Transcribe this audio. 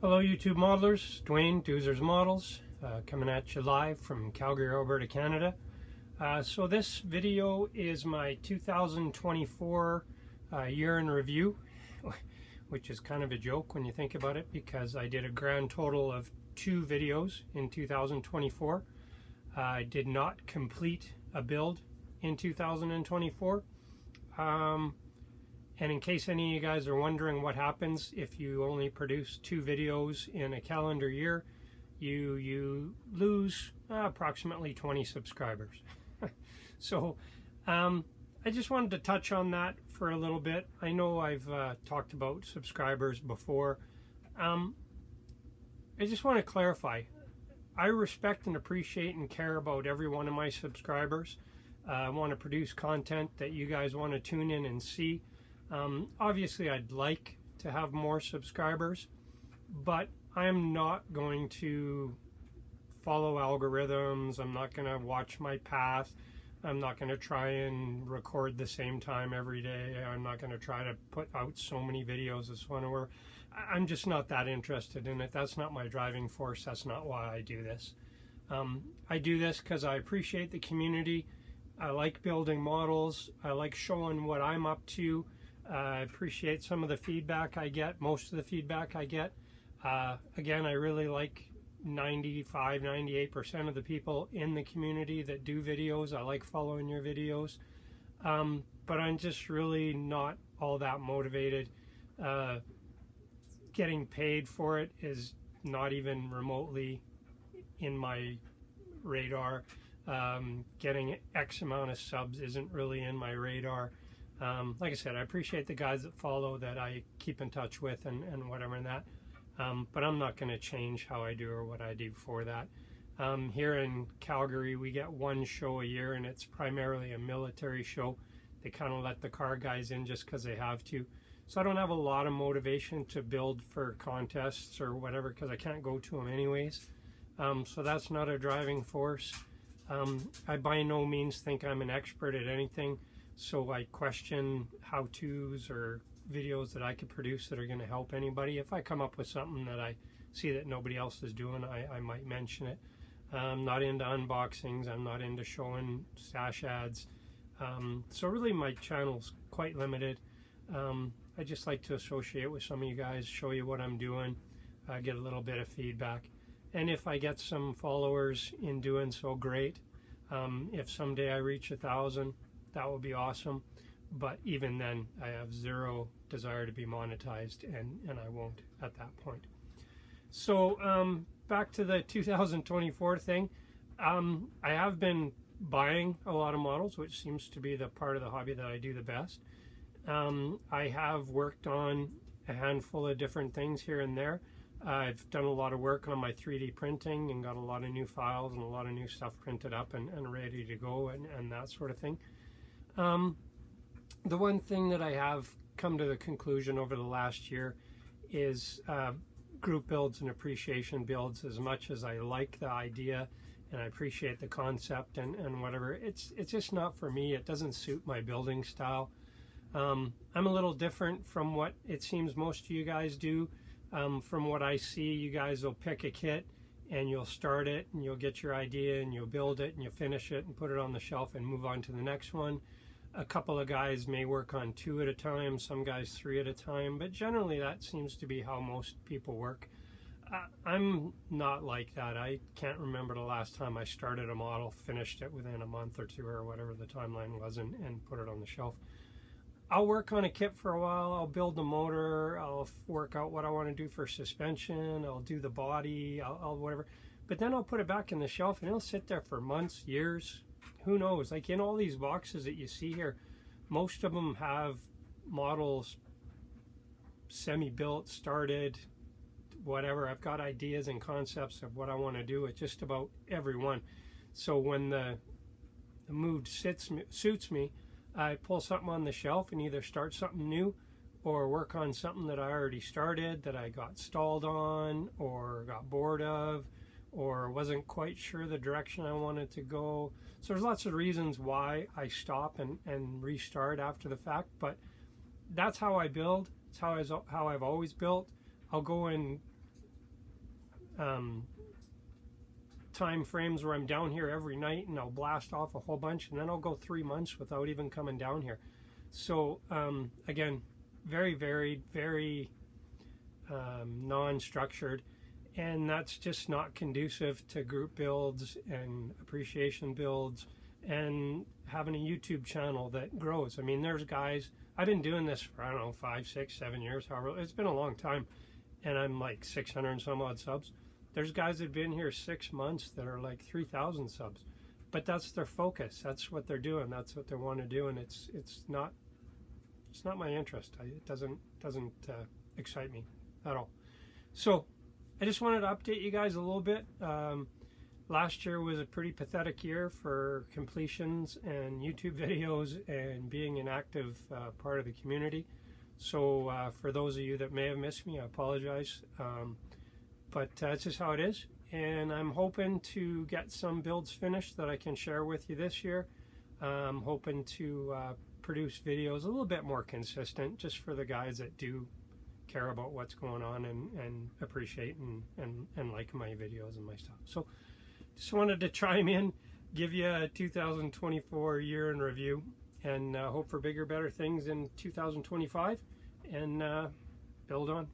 Hello YouTube modelers, Dwayne Doozers Models coming at you live from Calgary, Alberta, Canada. So this video is my 2024 year in review, which is kind of a joke when you think about it, because I did a grand total of 2 videos in 2024. I did not complete a build in 2024. And in case any of you guys are wondering what happens if you only produce 2 videos in a calendar year, you lose approximately 20 subscribers. So I just wanted to touch on that for a little bit. I know I've talked about subscribers before. I just want to clarify. I respect and appreciate and care about every one of my subscribers. I want to produce content that you guys want to tune in and see. Obviously, I'd like to have more subscribers, but I'm not going to follow algorithms. I'm not going to watch my path. I'm not going to try and record the same time every day. I'm not going to try to put out so many videos as one where I'm just not that interested in it. That's not my driving force. That's not why I do this. I do this because I appreciate the community. I like building models. I like showing what I'm up to. I appreciate some of the feedback I get, most of the feedback I get. Again, I really like 95-98% of the people in the community that do videos. I like following your videos, but I'm just really not all that motivated. Getting paid for it is not even remotely in my radar. Getting X amount of subs isn't really in my radar. Like I said, I appreciate the guys that follow, that I keep in touch with and whatever and that. But I'm not going to change how I do or what I do for that. Here in Calgary, we get 1 show a year, and it's primarily a military show. They kind of let the car guys in just because they have to. So I don't have a lot of motivation to build for contests or whatever, because I can't go to them anyways. So that's not a driving force. I by no means think I'm an expert at anything. So I question how-tos or videos that I could produce that are going to help anybody. If I come up with something that I see that nobody else is doing, I might mention it. I'm not into unboxings. I'm not into showing stash ads. So really my channel's quite limited. I just like to associate with some of you guys, show you what I'm doing, get a little bit of feedback. And if I get some followers in doing so, great. If someday I reach 1,000, that would be awesome. But even then, I have zero desire to be monetized, and I won't at that point. So back to the 2024 thing. I have been buying a lot of models, which seems to be the part of the hobby that I do the best. I have worked on a handful of different things here and there. I've done a lot of work on my 3D printing and got a lot of new files and a lot of new stuff printed up and ready to go and that sort of thing. The one thing that I have come to the conclusion over the last year is group builds and appreciation builds. As much as I like the idea and I appreciate the concept and whatever, it's just not for me. It doesn't suit my building style. I'm a little different from what it seems most of you guys do. From what I see, you guys will pick a kit and you'll start it and you'll get your idea and you'll build it and you'll finish it and put it on the shelf and move on to the next one. A couple of guys may work on 2 at a time, some guys 3 at a time, but generally that seems to be how most people work. I'm not like that. I can't remember the last time I started a model, finished it within a month or 2 or whatever the timeline was, and put it on the shelf. I'll work on a kit for a while. I'll build the motor. I'll work out what I want to do for suspension. I'll do the body. I'll whatever. But then I'll put it back in the shelf and it'll sit there for months, years. Who knows? Like in all these boxes that you see here, most of them have models semi-built, started, whatever. I've got ideas and concepts of what I want to do with just about every one. So when the mood suits me, I pull something on the shelf and either start something new or work on something that I already started, that I got stalled on or got bored of or wasn't quite sure the direction I wanted to go. So there's lots of reasons why I stop and restart after the fact, but that's how I build. It's how I've always built. I'll go and time frames where I'm down here every night and I'll blast off a whole bunch, and then I'll go 3 months without even coming down here. So again, very varied, very non-structured, and that's just not conducive to group builds and appreciation builds and having a YouTube channel that grows. I mean, there's guys, I've been doing this for, I don't know, 5, 6, 7 years, however, it's been a long time, and I'm like 600 and some odd subs. There's guys that have been here 6 months that are like 3,000 subs, but that's their focus. That's what they're doing. That's what they want to do, and it's not my interest. It doesn't excite me at all. So I just wanted to update you guys a little bit. Last year was a pretty pathetic year for completions and YouTube videos and being an active part of the community. So for those of you that may have missed me, I apologize. But that's just how it is. And I'm hoping to get some builds finished that I can share with you this year. I'm hoping to produce videos a little bit more consistent, just for the guys that do care about what's going on and appreciate and like my videos and my stuff. So just wanted to chime in, give you a 2024 year in review, and hope for bigger, better things in 2025, and build on.